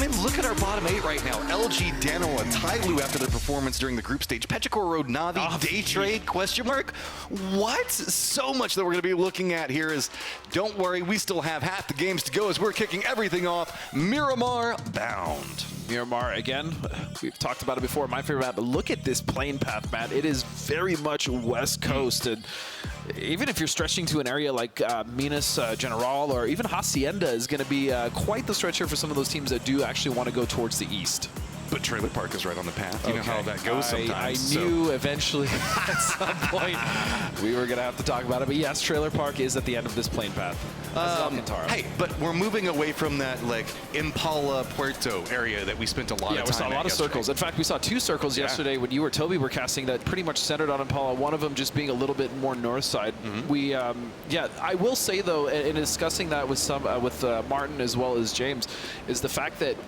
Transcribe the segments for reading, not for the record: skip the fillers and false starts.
mean, look at our bottom 8 right now. LG, Danoa, Tyloo after their performance during the group stage. Petrichor Road, Na'Vi, Daytrade, question mark? What? So much that we're going to be looking at here is, don't worry, we still have half the games to go as we're kicking everything off. Miramar bound. Miramar, again, we've talked about it before, my favorite map, but look at this plane path, Matt. It is very much West Coast, and even if you're stretching to an area like Minas General or even Hacienda is going to be quite the stretch here for some of those teams that do actually want to go towards the east. But Trailer Park is right on the path. You know how that goes sometimes. I knew eventually at some point we were going to have to talk about it. But yes, Trailer Park is at the end of this plane path. Hey, but we're moving away from that like Impala Puerto area that we spent a lot of time. Yeah, we saw a lot of circles. In fact, we saw 2 circles yesterday when you or Toby were casting that pretty much centered on Impala. One of them just being a little bit more north side. We, I will say though, in discussing that with Martin as well as James, is the fact that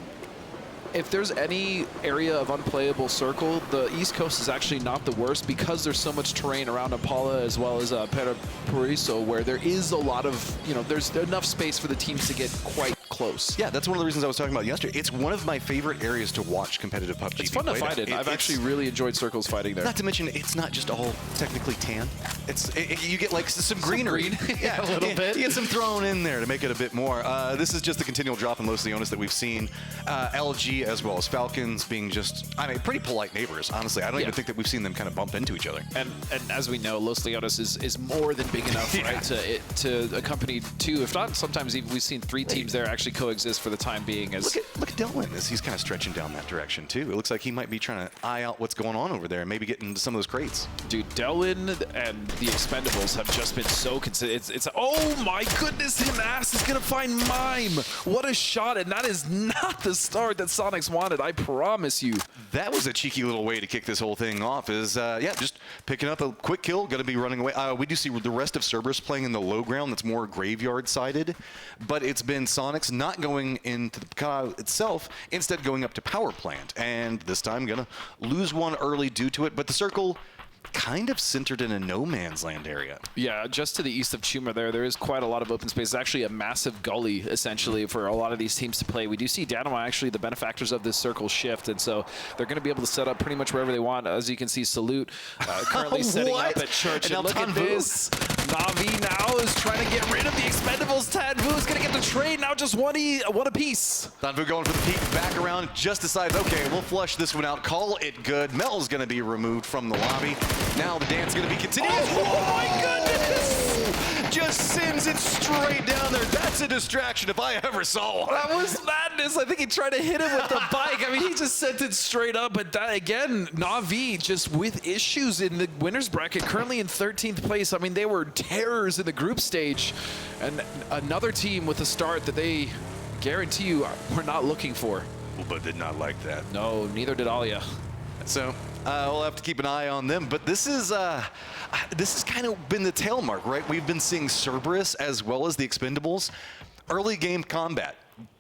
if there's any area of unplayable circle, the East Coast is actually not the worst because there's so much terrain around Impala as well as Paraíso, where there is a lot of, there's enough space for the teams to get quite close. Yeah, that's one of the reasons I was talking about yesterday. It's one of my favorite areas to watch competitive PUBG. It's fun to fight in. I've actually really enjoyed circles fighting there. Not to mention, it's not just all technically tan. You get like some greenery. Yeah, a little bit. You get some thrown in there to make it a bit more. This is just the continual drop in Los Leones that we've seen. LG as well as Falcons being just, pretty polite neighbors, honestly. I don't even think that we've seen them kind of bump into each other. And as we know, Los Leones is more than big enough, right, to accompany 2, if not sometimes even we've seen 3 teams there actually coexist for the time being. As look at Delwyn as he's kind of stretching down that direction too. It looks like he might be trying to eye out what's going on over there and maybe get into some of those crates. Dude, Delwyn and the Expendables have just been so consistent. It's oh my goodness, him ass is gonna find Mime. What a shot, and that is not the start that Sonics wanted, I promise you. That was a cheeky little way to kick this whole thing off is, just picking up a quick kill, gonna be running away. We do see the rest of Cerberus playing in the low ground that's more graveyard-sided, but it's been Sonics not going into the Picard itself, instead going up to power plant, and this time gonna lose one early due to it, but the circle kind of centered in a no man's land area. Yeah, just to the east of Chuma there is quite a lot of open space. It's actually a massive gully, essentially, for a lot of these teams to play. We do see Danoa actually the benefactors of this circle shift, and so they're going to be able to set up pretty much wherever they want. As you can see, Salute currently setting up at Church. And look at this. Na'Vi now is trying to get rid of the Expendables. Tanvu is going to get the trade. Now just one apiece. Tanvu going for the peek, back around, just decides, okay, we'll flush this one out, call it good. Mel's going to be removed from the lobby. Now the dance is going to be continued. Oh my goodness! Just sends it straight down there. That's a distraction if I ever saw one. That was madness. I think he tried to hit him with the bike. I mean, he just sent it straight up. But that, again, Na'Vi just with issues in the winner's bracket, currently in 13th place. I mean, they were terrors in the group stage. And another team with a start that they guarantee you we're not looking for. But did not like that. No, neither did Alia. So we'll have to keep an eye on them. But this has kind of been the tail mark, right? We've been seeing Cerberus as well as the Expendables. Early game combat.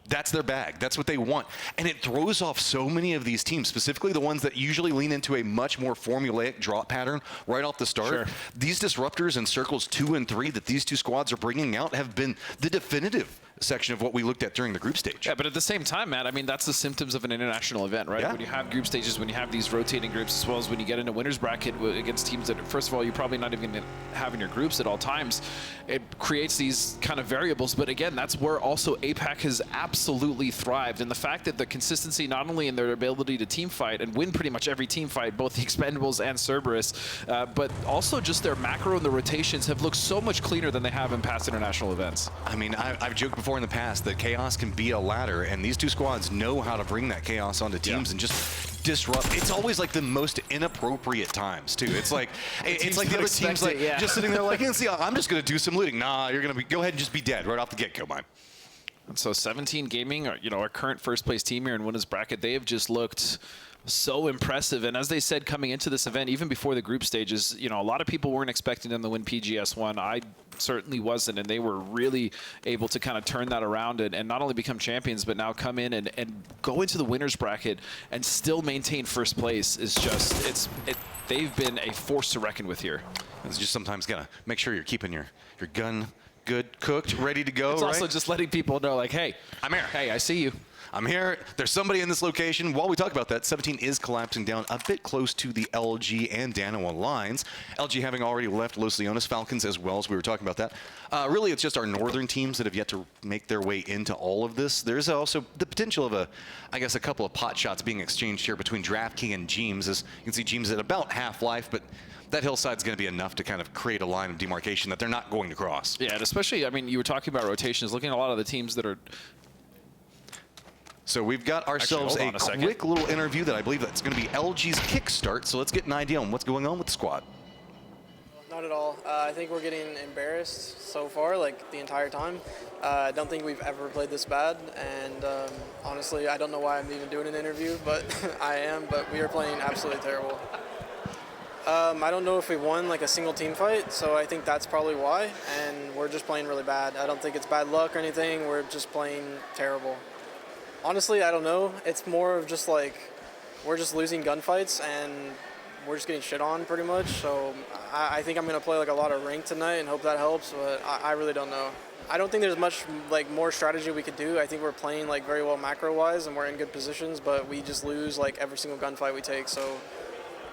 That's their bag. That's what they want. And it throws off so many of these teams, specifically the ones that usually lean into a much more formulaic drop pattern right off the start. Sure. These disruptors in circles 2 and 3 that these 2 squads are bringing out have been the definitive section of what we looked at during the group stage. Yeah, but at the same time, Matt, I mean, that's the symptoms of an international event, right? Yeah. When you have group stages, when you have these rotating groups, as well as when you get into winner's bracket against teams that, first of all, you're probably not even going to have in your groups at all times, it creates these kind of variables. But again, that's where also APAC has absolutely thrived. And the fact that the consistency, not only in their ability to team fight and win pretty much every team fight, both the Expendables and Cerberus, but also just their macro and the rotations have looked so much cleaner than they have in past international events. I mean, I've joked before in the past that chaos can be a ladder, and these 2 squads know how to bring that chaos onto teams and just disrupt. It's always like the most inappropriate times too. It's like it's like the other team's like just sitting there like, see, I'm just gonna do some looting. Nah, you're gonna go ahead and just be dead right off the get-go, Mime. And so 17 Gaming, our current first place team here in winners bracket, they have just looked so impressive. And as they said coming into this event, even before the group stages, a lot of people weren't expecting them to win PGS1. I certainly wasn't, and they were really able to kind of turn that around and not only become champions, but now come in and go into the winners bracket and still maintain first place. Is just, they've been a force to reckon with here. It's just sometimes gotta make sure you're keeping your gun good, cooked, ready to go. It's also just letting people know, like, hey, I'm here. Hey, I see you. I'm here. There's somebody in this location. While we talk about that, 17 is collapsing down a bit close to the LG and Danoa lines. LG having already left Los Leones Falcons as well, as we were talking about that. Really, it's just our northern teams that have yet to make their way into all of this. There's also the potential of I guess, a couple of pot shots being exchanged here between DraftKings and Jeems. As you can see, Jeems at about half-life, but that hillside's going to be enough to kind of create a line of demarcation that they're not going to cross. Yeah, and especially, I mean, you were talking about rotations, looking at a lot of the teams that are... So we've got ourselves a quick little interview that I believe that's going to be LG's kickstart. So let's get an idea on what's going on with the squad. Not at all. I think we're getting embarrassed so far, like the entire time. I don't think we've ever played this bad, and honestly, I don't know why I'm even doing an interview, but I am. But we are playing absolutely terrible. I don't know if we won like a single team fight, so I think that's probably why. And we're just playing really bad. I don't think it's bad luck or anything. We're just playing terrible. Honestly, I don't know. It's more of just like we're just losing gunfights and we're just getting shit on pretty much. So I think I'm going to play like a lot of rank tonight and hope that helps, but I really don't know. I don't think there's much like more strategy we could do. I think we're playing like very well macro-wise and we're in good positions, but we just lose like every single gunfight we take. So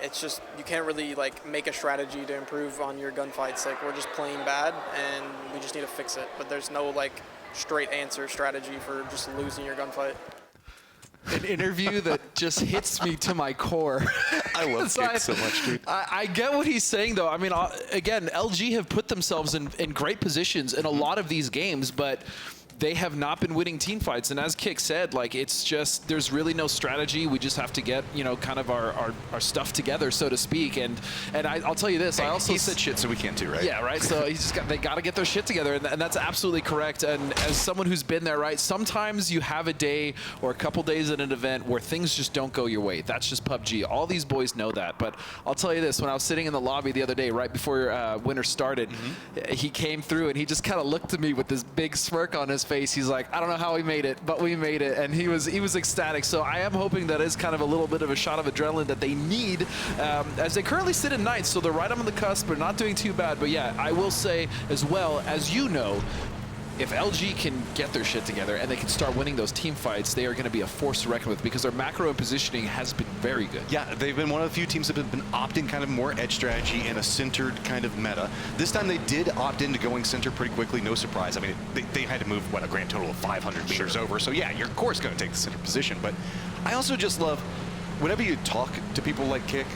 it's just, you can't really like make a strategy to improve on your gunfights. Like we're just playing bad and we just need to fix it. But there's no like straight answer strategy for just losing your gunfight. An interview that just hits me to my core. I love Kick so much, dude. I get what he's saying, though. I mean, again, LG have put themselves in great positions in a lot of these games, but they have not been winning team fights. And as Kick said, like, it's just, there's really no strategy. We just have to get, you know, kind of our stuff together, so to speak. And I'll tell you this, hey, I also said shit, so we can't too, right? Yeah, right. So they got to get their shit together, and that's absolutely correct. And as someone who's been there, right, sometimes you have a day or a couple days at an event where things just don't go your way. That's just PUBG. All these boys know that. But I'll tell you this, when I was sitting in the lobby the other day, right before winter started, he came through and he just kind of looked at me with this big smirk on his face. He's like, I don't know how we made it, but we made it. And he was ecstatic. So I am hoping that is kind of a little bit of a shot of adrenaline that they need as they currently sit in ninth. So they're right on the cusp, but not doing too bad. But yeah, I will say as well, as you know, if LG can get their shit together and they can start winning those team fights, they are going to be a force to reckon with because their macro and positioning has been very good. Yeah, they've been one of the few teams that have been opting kind of more edge strategy in a centered kind of meta. This time they did opt into going center pretty quickly, no surprise. I mean, they had to move, what, a grand total of 500 meters over. So yeah, you're of course going to take the center position. But I also just love, whenever you talk to people like Kick,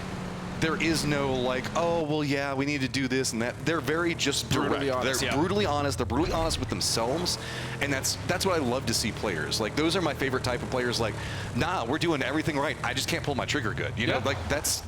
there is no like, oh, well, yeah, we need to do this and that. They're very just brutally honest. They're brutally honest. They're brutally honest with themselves. And that's what I love to see players. Like, those are my favorite type of players. Like, nah, we're doing everything right. I just can't pull my trigger good. You know, like that's,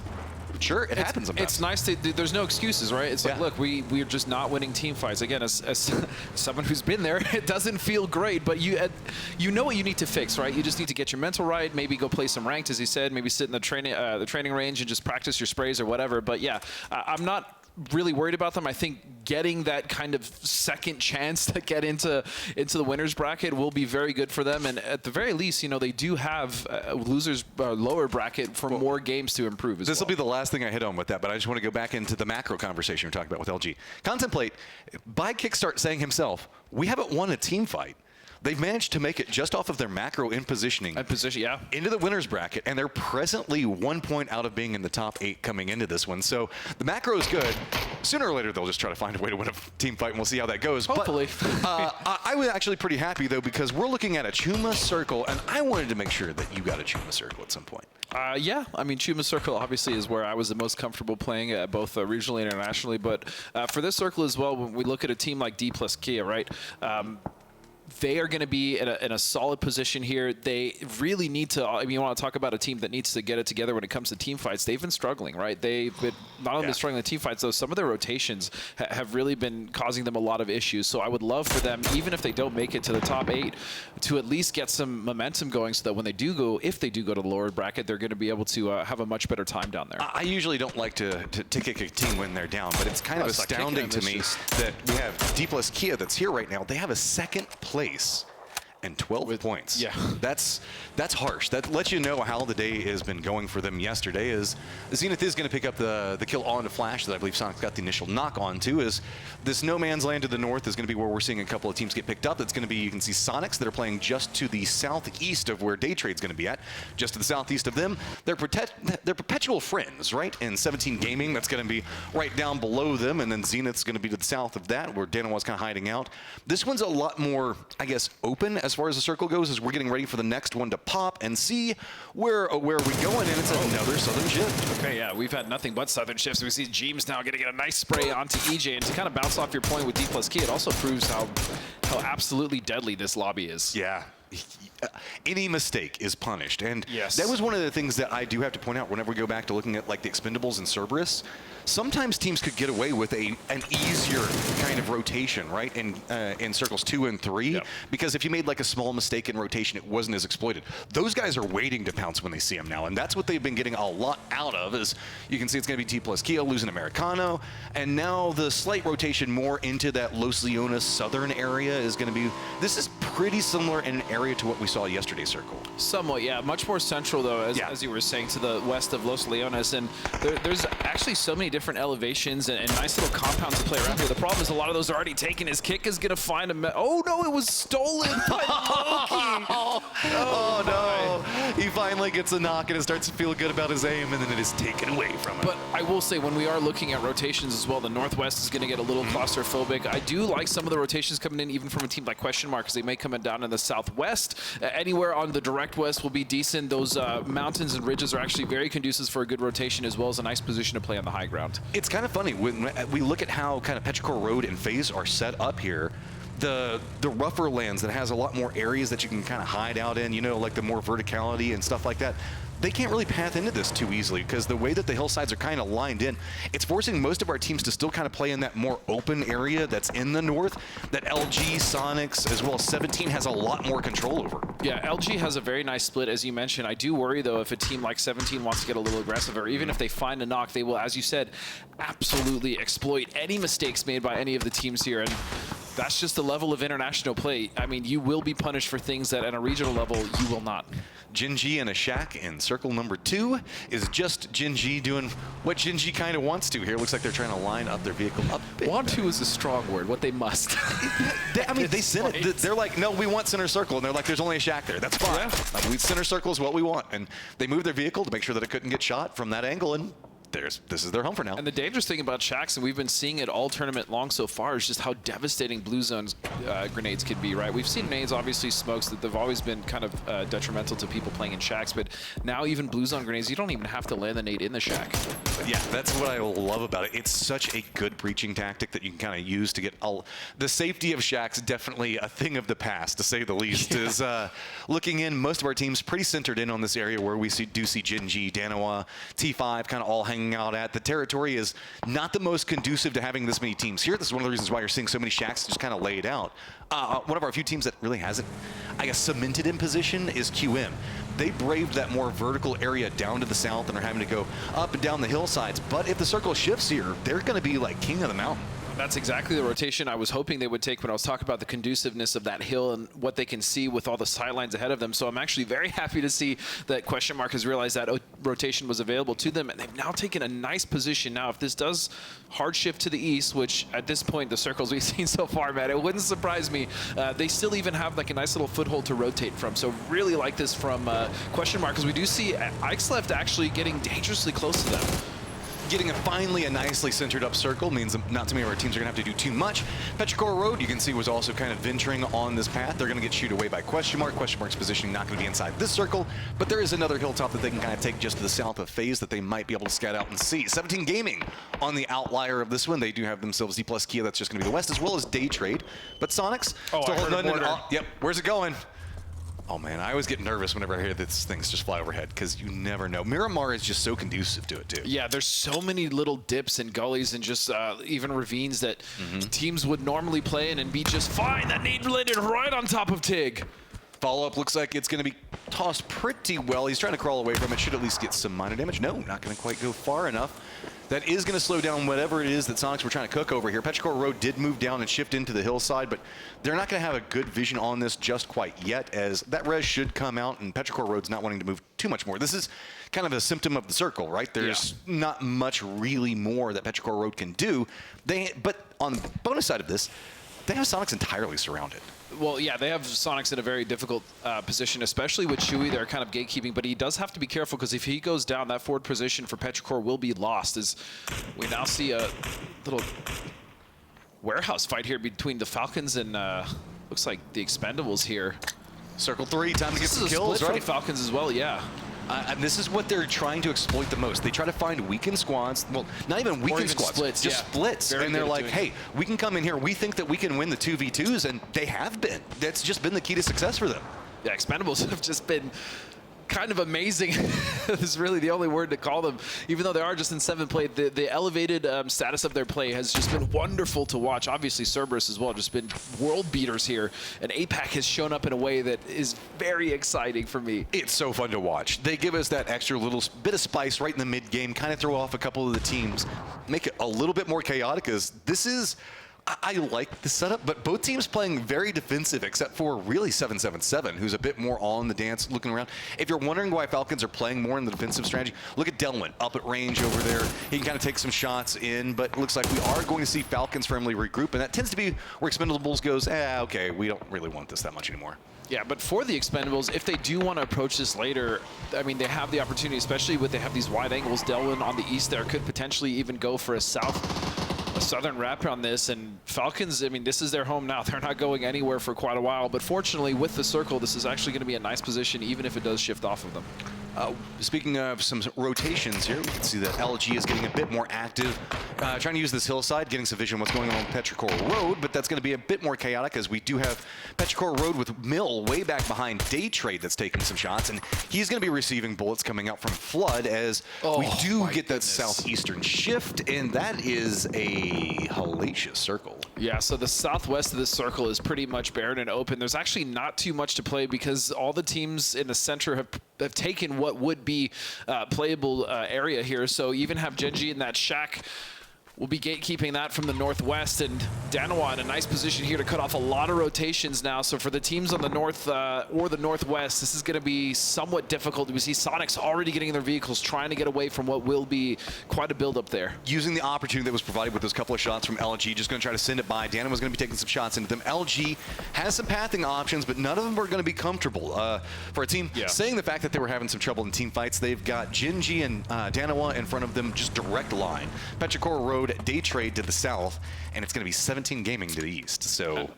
sure, it happens sometimes. It's nice there's no excuses, right? It's like, look, we're just not winning team fights. Again, as someone who's been there, it doesn't feel great, but you know what you need to fix, right? You just need to get your mental right, maybe go play some ranked, as he said, maybe sit in the training range and just practice your sprays or whatever. But yeah, I'm not really worried about them. I think getting that kind of second chance to get into the winners bracket will be very good for them. And at the very least, you know, they do have losers lower bracket for more games to improve as well. This will be the last thing I hit on with that, but I just want to go back into the macro conversation you're talking about with LG. Contemplate, by Kickstart saying himself, we haven't won a team fight. They've managed to make it just off of their macro in positioning. Into the winners bracket, and they're presently 1 point out of being in the top 8 coming into this one. So the macro is good. Sooner or later, they'll just try to find a way to win a team fight, and we'll see how that goes. Hopefully. But, I was actually pretty happy, though, because we're looking at a Chuma Circle, and I wanted to make sure that you got a Chuma Circle at some point. Yeah, I mean, Chuma Circle obviously is where I was the most comfortable playing, both regionally and internationally. But for this circle as well, when we look at a team like D plus Kia, right? They are going to be in a solid position here. They really need to, I mean, you want to talk about a team that needs to get it together when it comes to team fights. They've been struggling, right? They've been not only struggling in team fights, though, some of their rotations have really been causing them a lot of issues. So I would love for them, even if they don't make it to the top 8, to at least get some momentum going so that when they do go, if they do go to the lower bracket, they're going to be able to have a much better time down there. I usually don't like to kick a team when they're down, but it's kind of astounding to me that we have D plus Kia that's here right now. They have a second place. and 12 points. Yeah. That's harsh. That lets you know how the day has been going for them yesterday. Is Zenith is going to pick up the kill on to Flash that I believe Sonic's got the initial knock on to. Is this no man's land to the north is going to be where we're seeing a couple of teams get picked up. It's going to be, you can see Sonics that are playing just to the southeast of where Day Trade's going to be at. Just to the southeast of them. They're perpetual friends, right? And 17 Gaming, that's going to be right down below them. And then Zenith's going to be to the south of that, where Danawa's kind of hiding out. This one's a lot more, I guess, open as far as the circle goes, as we're getting ready for the next one to pop and see where are we going. And it's another Southern shift. Okay, yeah, we've had nothing but Southern shifts. We see Jeems now getting a nice spray onto EJ. And to kind of bounce off your point with D+K, it also proves how absolutely deadly this lobby is. Yeah. Any mistake is punished. And yes, that was one of the things that I do have to point out whenever we go back to looking at like the Expendables and Cerberus. Sometimes teams could get away with an easier kind of rotation, right, in circles 2 and 3, yep, because if you made like a small mistake in rotation, it wasn't as exploited. Those guys are waiting to pounce when they see them now, and that's what they've been getting a lot out of. Is you can see it's going to be T+Kia losing Americano, and now the slight rotation more into that Los Leones southern area is going to be. This is pretty similar in an area to what we saw yesterday's circle. Somewhat, yeah. Much more central, though, as you were saying, to the west of Los Leones. And there's actually so many different elevations and nice little compounds to play around here. The problem is a lot of those are already taken. His kick is going to find a... Oh, no, it was stolen by Loki. Oh, no. He finally gets a knock and it starts to feel good about his aim, and then it is taken away from him. But I will say, when we are looking at rotations as well, the Northwest is going to get a little claustrophobic. I do like some of the rotations coming in, even from a team like Question Mark, because they may come in down in the Southwest. Anywhere on the direct west will be decent. Those mountains and ridges are actually very conducive for a good rotation, as well as a nice position to play on the high ground. It's kind of funny when we look at how kind of Petrichor Road and FaZe are set up here. The rougher lands that has a lot more areas that you can kind of hide out in, you know, like the more verticality and stuff like that. They can't really path into this too easily because the way that the hillsides are kind of lined in, it's forcing most of our teams to still kind of play in that more open area that's in the north that LG, Sonics, as well as 17 has a lot more control over. Yeah, LG has a very nice split, as you mentioned. I do worry, though, if a team like 17 wants to get a little aggressive, or even if they find a knock, they will, as you said, absolutely exploit any mistakes made by any of the teams here. And that's just the level of international play. I mean, you will be punished for things that at a regional level you will not. Jinji and a Shack in circle number 2 is just Jinji doing what Jinji kind of wants to here. Looks like they're trying to line up their vehicle up. Want to is a strong word. What they must. I mean, they sent it. They're like, no, we want center circle. And they're like, there's only a Shack there. That's fine. Yeah. We center circle is what we want. And they moved their vehicle to make sure that it couldn't get shot from that angle. And this is their home for now. And the dangerous thing about Shacks, and we've been seeing it all tournament long so far, is just how devastating Blue Zone's grenades can be, right? We've seen grenades, obviously smokes, that they've always been kind of detrimental to people playing in Shacks, but now even Blue Zone grenades, you don't even have to land the nade in the Shack. Yeah, that's what I love about it. It's such a good breaching tactic that you can kind of use to get the safety of Shacks. Definitely a thing of the past, to say the least. Yeah. Is looking in, most of our teams pretty centered in on this area where we do see Jinji, Danawa, T5 kind of all hanging out at. The territory is not the most conducive to having this many teams here. This is one of the reasons why you're seeing so many Shacks just kind of laid out. One of our few teams that really hasn't, I guess, cemented in position is QM. They braved that more vertical area down to the south and are having to go up and down the hillsides. But if the circle shifts here, they're going to be like king of the mountain. That's exactly the rotation I was hoping they would take when I was talking about the conduciveness of that hill and what they can see with all the sidelines ahead of them. So I'm actually very happy to see that Question Mark has realized that rotation was available to them, and they've now taken a nice position. Now, if this does hard shift to the east, which at this point, the circles we've seen so far, man, it wouldn't surprise me. They still even have like a nice little foothold to rotate from. So really like this from Question Mark, because we do see Ike's left actually getting dangerously close to them. Getting finally a nicely centered up circle means not too many of our teams are going to have to do too much. Petrichor Road, you can see, was also kind of venturing on this path. They're going to get shooed away by Question Mark. Question Mark's positioning not going to be inside this circle, but there is another hilltop that they can kind of take just to the south of FaZe that they might be able to scout out and see. 17 Gaming on the outlier of this one. They do have themselves D+Kia. That's just going to be the west, as well as Day Trade. But Sonics still holding on. Yep, where's it going? Oh man, I always get nervous whenever I hear these things just fly overhead because you never know. Miramar is just so conducive to it too. Yeah, there's so many little dips and gullies and just even ravines that teams would normally play in and be just fine. That nade landed right on top of Tig. Follow-up looks like it's going to be tossed pretty well. He's trying to crawl away from it. Should at least get some minor damage. No, not going to quite go far enough. That is going to slow down whatever it is that Sonics were trying to cook over here. Petrichor Road did move down and shift into the hillside, but they're not going to have a good vision on this just quite yet, as that res should come out, and Petrichor Road's not wanting to move too much more. This is kind of a symptom of the circle, right? There's not much really more that Petrichor Road can do. But on the bonus side of this, they have Sonics entirely surrounded. Well, yeah, they have Sonics in a very difficult position, especially with Chewy. They're kind of gatekeeping, but he does have to be careful because if he goes down, that forward position for Petrichor will be lost. As we now see a little warehouse fight here between the Falcons and looks like the Expendables here. Circle 3, time to get some kills, right? right? Falcons as well, yeah. And this is what they're trying to exploit the most. They try to find weakened squads. Well, not even weakened squads, splits, just splits. Very and they're like, hey, it. we can come in here. We think that we can win the 2v2s, and they have been. That's just been the key to success for them. Yeah, Expendables have just been kind of amazing. Is really the only word to call them. Even though they are just in 7th play, the elevated status of their play has just been wonderful to watch. Obviously, Cerberus as well, just been world beaters here. And APAC has shown up in a way that is very exciting for me. It's so fun to watch. They give us that extra little bit of spice right in the mid game, kind of throw off a couple of the teams, make it a little bit more chaotic. As this is, I like the setup, but both teams playing very defensive, except for really 777, who's a bit more on the dance, looking around. If you're wondering why Falcons are playing more in the defensive strategy, look at Delwyn up at range over there. He can kind of take some shots in, but it looks like we are going to see Falcons firmly regroup, and that tends to be where Expendables goes, okay, we don't really want this that much anymore. Yeah, but for the Expendables, if they do want to approach this later, I mean, they have the opportunity, especially with they have these wide angles. Delwyn on the east there could potentially even go for a southern wrap on this, and Falcons, I mean, this is their home now. They're not going anywhere for quite a while, but fortunately with the circle, this is actually going to be a nice position, even if it does shift off of them. Speaking of some rotations here, we can see that LG is getting a bit more active, trying to use this hillside, getting some vision of what's going on with Petrichor Road, but that's going to be a bit more chaotic as we do have Petrichor Road with Mill way back behind Day Trade that's taking some shots, and he's going to be receiving bullets coming out from Flood as we do get that southeastern shift, and that is a hellacious circle. Yeah, so the southwest of this circle is pretty much barren and open. There's actually not too much to play because all the teams in the center have taken what would be playable area here. So you even have Genji in that shack. We'll be gatekeeping that from the northwest, and Danawa in a nice position here to cut off a lot of rotations now. So for the teams on the north or the northwest, this is going to be somewhat difficult. We see Sonics already getting in their vehicles, trying to get away from what will be quite a build-up there. Using the opportunity that was provided with those couple of shots from LG, just going to try to send it by. Danawa's going to be taking some shots into them. LG has some pathing options, but none of them are going to be comfortable. For a team saying the fact that they were having some trouble in team fights, they've got Genji and Danawa in front of them, just direct line. Petrichor Road, Day Trade to the south, and it's going to be 17 Gaming to the east. So,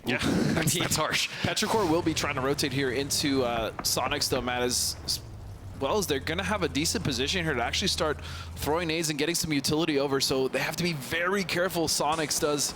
yeah, that's harsh. Petrichor will be trying to rotate here into Sonics, though, Matt, as well as they're going to have a decent position here to actually start throwing nades and getting some utility over. So they have to be very careful, Sonics does,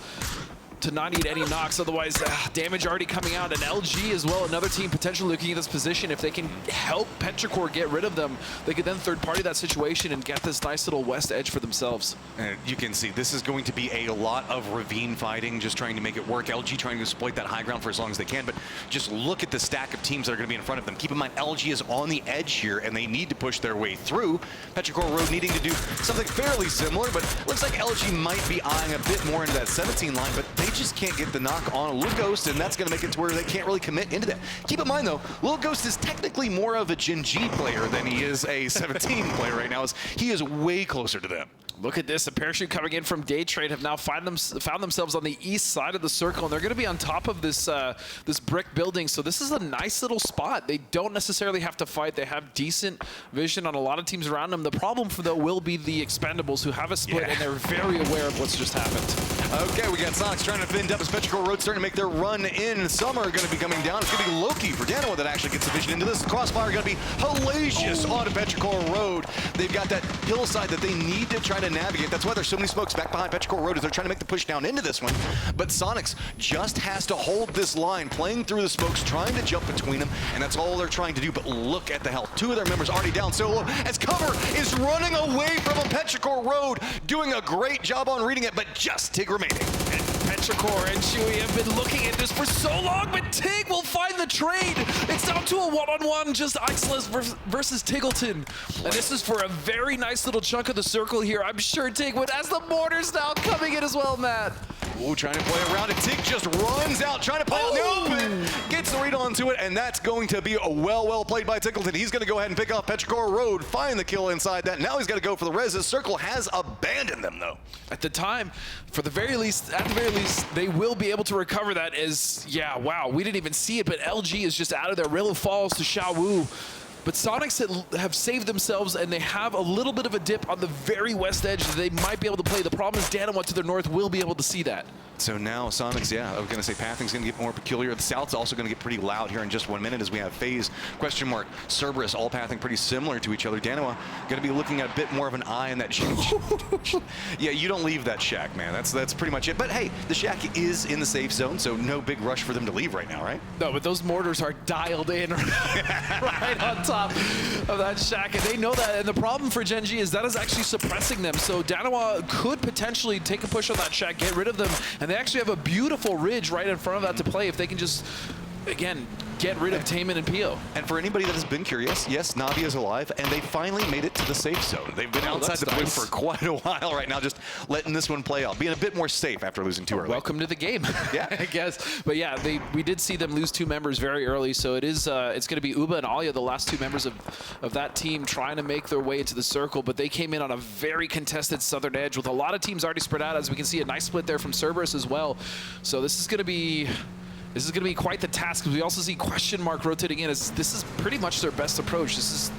to not need any knocks, otherwise damage already coming out. And LG as well, another team potentially looking at this position. If they can help Petrichor get rid of them, they could then third party that situation and get this nice little west edge for themselves. And you can see this is going to be a lot of ravine fighting, just trying to make it work. LG trying to exploit that high ground for as long as they can, but just look at the stack of teams that are going to be in front of them. Keep in mind, LG is on the edge here, and they need to push their way through. Petrichor Road needing to do something fairly similar, but looks like LG might be eyeing a bit more into that 17 line, but they just can't get the knock on Lil Ghost, and that's going to make it to where they can't really commit into that. Keep in mind, though, Lil Ghost is technically more of a Gen G player than he is a 17 player right now, as he is way closer to them. Look at this, a parachute coming in from Day Trade have now found themselves on the east side of the circle, and they're going to be on top of this this brick building. So this is a nice little spot. They don't necessarily have to fight. They have decent vision on a lot of teams around them. The problem for them will be the Expendables, who have a split, and they're very aware of what's just happened. Okay, we got Sonics trying to fend up as Petrichor Road starting to make their run in. Some are going to be coming down. It's going to be Loki for Danawa that actually gets the vision into this. Crossfire going to be hellacious on Petrichor Road. They've got that hillside that they need to try to navigate. That's why there's so many smokes back behind Petrichor Road as they're trying to make the push down into this one. But Sonics just has to hold this line, playing through the smokes, trying to jump between them, and that's all they're trying to do. But look at the health. Two of their members already down so low as cover is running away from a Petrichor Road, doing a great job on reading it, but just Tig remaining. Petrichor and Chewy have been looking at this for so long, but Tig will find the trade. It's down to a one-on-one, just Ixless versus Tiggleton. And this is for a very nice little chunk of the circle here. I'm sure Tig would, as the mortars now coming in as well, Matt. Ooh, trying to play around it. Tig just runs out, trying to play out the open. Gets the read onto it, and that's going to be a well played by Tiggleton. He's going to go ahead and pick off Petrichor Road, find the kill inside that. Now he's got to go for the res. His circle has abandoned them, though. At the time, at the very least, they will be able to recover that as, yeah, wow, we didn't even see it, but LG is just out of there. Rillo falls to Xiaowu. But Sonics have saved themselves, and they have a little bit of a dip on the very west edge that they might be able to play. The problem is Danawa to their north will be able to see that. So now Sonics, yeah, I was going to say pathing's going to get more peculiar. The South's also going to get pretty loud here in just 1 minute as we have FaZe, question mark, Cerberus, all pathing pretty similar to each other. Danawa going to be looking at a bit more of an eye in that shack. Yeah, you don't leave that shack, man. That's pretty much it. But hey, the shack is in the safe zone, so no big rush for them to leave right now, right? No, but those mortars are dialed in right on top of that shack, and they know that. And the problem for Gen G is that is actually suppressing them. So Danawa could potentially take a push on that shack, get rid of them, and they actually have a beautiful ridge right in front of that to play if they can just, again, get rid of Taman and Pio. And for anybody that has been curious, yes, Navi is alive, and they finally made it to the safe zone. They've been outside the blue for quite a while right now, just letting this one play out, being a bit more safe after losing too early. Welcome to the game, yeah, I guess. But yeah, we did see them lose 2 members very early, so it is it's going to be Uba and Alia, the last 2 members of that team, trying to make their way into the circle. But they came in on a very contested southern edge with a lot of teams already spread out. As we can see, a nice split there from Cerberus as well. So this is going to be quite the task, because we also see question mark rotating in. This is pretty much their best approach. This is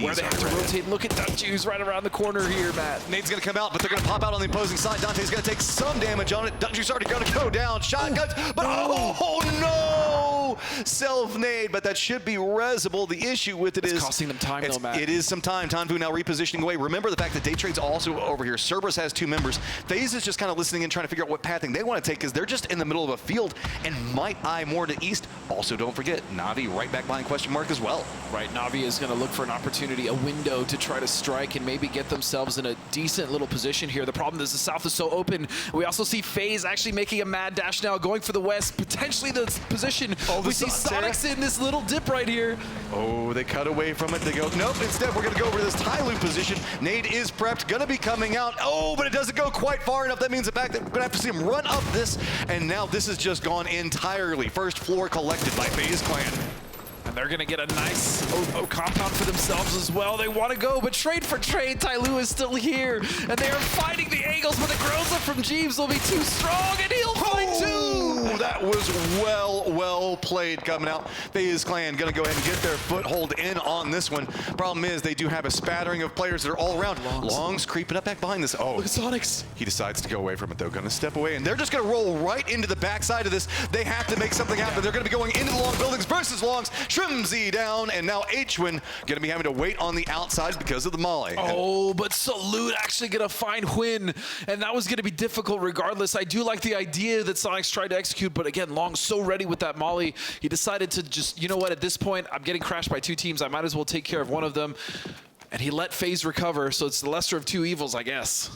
where they have to rotate. Look at Dunju's right around the corner here, Matt. Nade's going to come out, but they're going to pop out on the opposing side. Dante's going to take some damage on it. Dunju's already going to go down. Shotguns, but oh no! Self-nade, but that should be resable. The issue with it is costing them time, though, Matt. It is some time. Tanvu now repositioning away. Remember the fact that Daytrade's also over here. Cerberus has 2 members. FaZe is just kind of listening and trying to figure out what pathing they want to take, because they're just in the middle of a field and might eye more to east. Also, don't forget, Navi right back behind question mark as well. Right, Navi is going to look for an opportunity, a window to try to strike and maybe get themselves in a decent little position here. The problem is the south is so open. We also see FaZe actually making a mad dash now, going for the west, potentially the position. We see Sonics in this little dip right here. Oh, they cut away from it. They go, nope, instead we're going to go over to this Tyloo position. Nade is prepped, going to be coming out. Oh, but it doesn't go quite far enough. That means the fact that we're going to have to see him run up this, and now this has just gone entirely. First floor collected by FaZe Clan. And they're going to get a nice compound for themselves as well. They want to go, but trade for trade, Tyloo is still here. And they are fighting the angles, but the Groza from Jeeves will be too strong, and he'll find 2. That was well played coming out. FaZe Clan going to go ahead and get their foothold in on this one. Problem is, they do have a spattering of players that are all around. Long's creeping up back behind this. Oh, look at Sonics. He decides to go away from it, though. Going to step away, and they're just going to roll right into the backside of this. They have to make something happen. They're going to be going into the long buildings versus Longs. Shrimzy down, and now Hwin going to be having to wait on the outside because of the molly. Oh, but Salute actually going to find Hwin, and that was going to be difficult regardless. I do like the idea that Sonics tried to execute, but again, Long's so ready with that molly. He decided to just, you know what, at this point, I'm getting crashed by 2 teams. I might as well take care of one of them. And he let FaZe recover, so it's the lesser of 2 evils, I guess.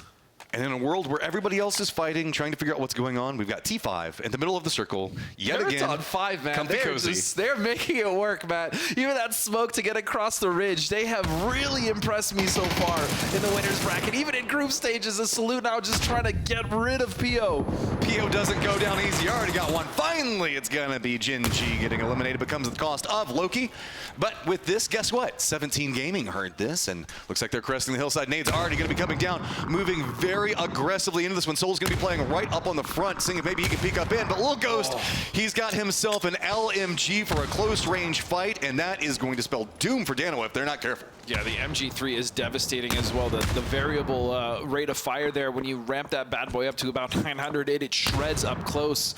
And in a world where everybody else is fighting, trying to figure out what's going on, we've got T5 in the middle of the circle yet again. It's on 5, man. They're making it work, man. Even that smoke to get across the ridge, they have really impressed me so far in the winners bracket. Even in group stages, the Salute now just trying to get rid of Pio. Pio doesn't go down easy. Already got one. Finally, it's going to be Gen G getting eliminated. Becomes the cost of Loki. But with this, guess what? 17 Gaming heard this, and looks like they're cresting the hillside. Nade's already going to be coming down, moving very aggressively into this one. Soul's going to be playing right up on the front, seeing if maybe he can peek up in. But Lil Ghost, he's got himself an LMG for a close range fight, and that is going to spell doom for Danawa if they're not careful. Yeah, the MG3 is devastating as well. The variable rate of fire there, when you ramp that bad boy up to about 900, it shreds up close.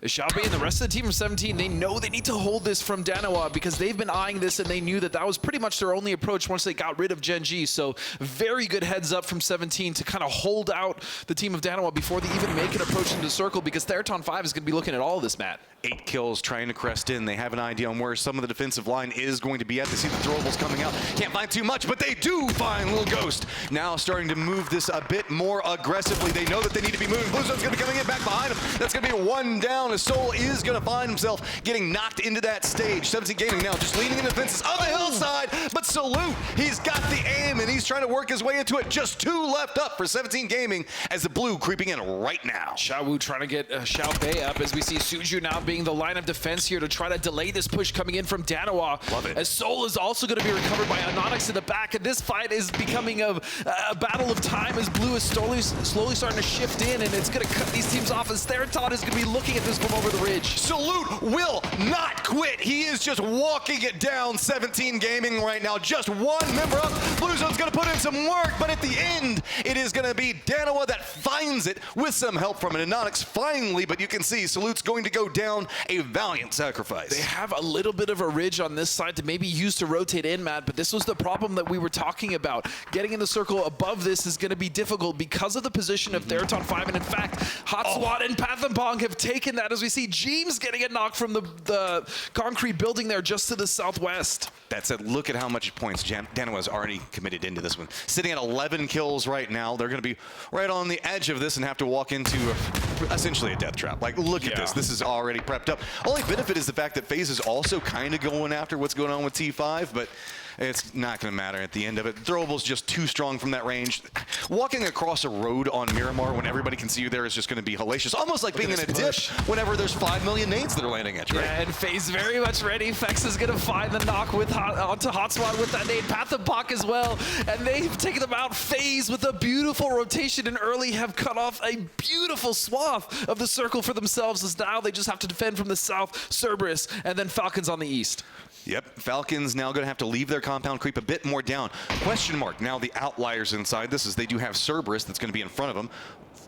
Xiaobi and the rest of the team from 17, they know they need to hold this from Danawa because they've been eyeing this, and they knew that that was pretty much their only approach once they got rid of Gen G. So very good heads up from 17 to kind of hold hold out the team of Danawa before they even make an approach into the circle, because Theraton 5 is going to be looking at all of this, Matt. 8 kills trying to crest in. They have an idea on where some of the defensive line is going to be at. They see the throwables coming out. Can't find too much, but they do find Little Ghost. Now starting to move this a bit more aggressively. They know that they need to be moving. Blue Zone's going to be coming in back behind him. That's going to be a 1 down. As Soul is going to find himself getting knocked into that stage. 17 Gaming now just leaning in the fences of the hillside, but Salute, he's got the aim, and he's trying to work his way into it. Just 2 left up for 17 Gaming as the blue creeping in right now. Xiaowu trying to get Xiao Bei up as we see Suju now being the line of defense here to try to delay this push coming in from Danawa. Love it. As Soul is also going to be recovered by Anonix in the back, and this fight is becoming a battle of time as blue is slowly starting to shift in, and it's going to cut these teams off as Theraton is going to be looking at this from over the ridge. Salute will not quit. He is just walking it down. 17 Gaming right now. Just 1 member up. Blue Zone's going to put in some work, but at the end, it is going to be Danawa that finds it with some help from an Anonix finally, but you can see Salute's going to go down a valiant sacrifice. They have a little bit of a ridge on this side to maybe use to rotate in, Matt, but this was the problem that we were talking about. Getting in the circle above this is going to be difficult because of the position of Theraton 5, and in fact, Hotswat and Pathenbong have taken that as we see Jeems getting a knock from the concrete building there just to the southwest. That said, look at how much points Danawa's already committed into this one. Sitting at 11 kills right now. They're going to be right on the edge of this and have to walk into essentially a death trap. Like, look at this. This is already prepped up. Only benefit is the fact that FaZe is also kind of going after what's going on with T5, but it's not going to matter at the end of it. Throwable's just too strong from that range. Walking across a road on Miramar when everybody can see you there is just going to be hellacious. Almost like being in a dip whenever there's 5 million nades that are landing at you, right? Yeah, and FaZe very much ready. Fex is going to find the knock with onto Hotswat with that nade. Pathenbong as well, and they've taken them out. FaZe with a beautiful rotation and early have cut off a beautiful swath of the circle for themselves, as now they just have to defend from the south, Cerberus, and then Falcons on the east. Yep, Falcons now going to have to leave their compound, creep a bit more down. Question mark, now the outliers inside this is they do have Cerberus that's going to be in front of them.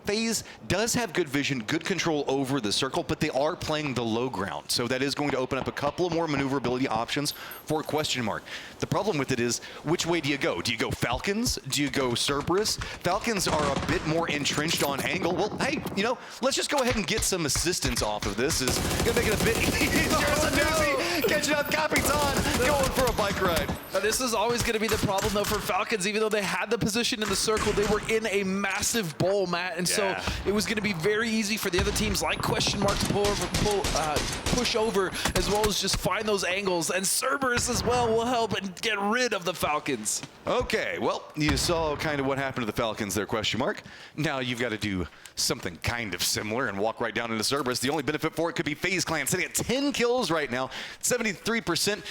FaZe does have good vision, good control over the circle, but they are playing the low ground. So that is going to open up a couple of more maneuverability options for question mark. The problem with it is, which way do you go? Do you go Falcons? Do you go Cerberus? Falcons are a bit more entrenched on angle. Well, hey, you know, let's just go ahead and get some assistance off of this. Is going to make it a bit easier. Catching up, Capitan, going for a bike ride. Now, this is always going to be the problem, though, for Falcons. Even though they had the position in the circle, they were in a massive bowl, Matt, and so it was going to be very easy for the other teams like question mark to push over, as well as just find those angles. And Cerberus as well will help and get rid of the Falcons. Okay, well, you saw kind of what happened to the Falcons there, question mark. Now you've got to do something kind of similar and walk right down into Cerberus. The only benefit for it could be FaZe Clan sitting at 10 kills right now, 73%,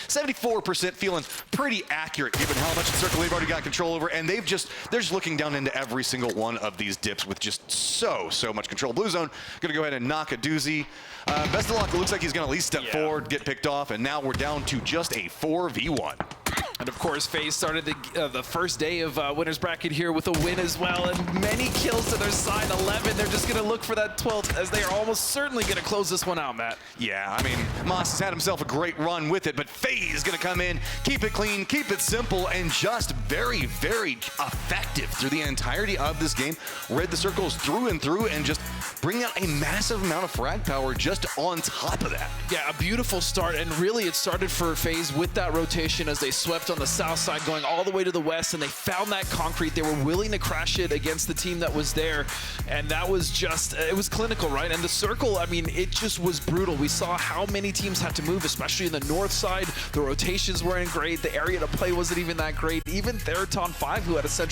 74% feeling pretty accurate given how much of the circle they've already got control over, and they're just looking down into every single one of these dips with just so much control. Blue Zone gonna go ahead and knock a doozy. Best of luck, it looks like he's gonna at least step forward, get picked off, and now we're down to just a 4v1. And of course, FaZe started the first day of winner's bracket here with a win as well, and many kills to their side. 11. They're just going to look for that 12th, as they are almost certainly going to close this one out, Matt. Yeah, I mean, Moss has had himself a great run with it, but FaZe is going to come in, keep it clean, keep it simple, and just very effective through the entirety of this game. Read the circles through and through, and just bring out a massive amount of frag power just on top of that. Yeah, a beautiful start, and really it started for FaZe with that rotation as they swept on the south side going all the way to the west, and they found that concrete. They were willing to crash it against the team that was there, and that was just, it was clinical, right? And the circle, I mean, it just was brutal. We saw how many teams had to move, especially in the north side. The rotations weren't great. The area to play wasn't even that great. Even Theraton 5, who had a central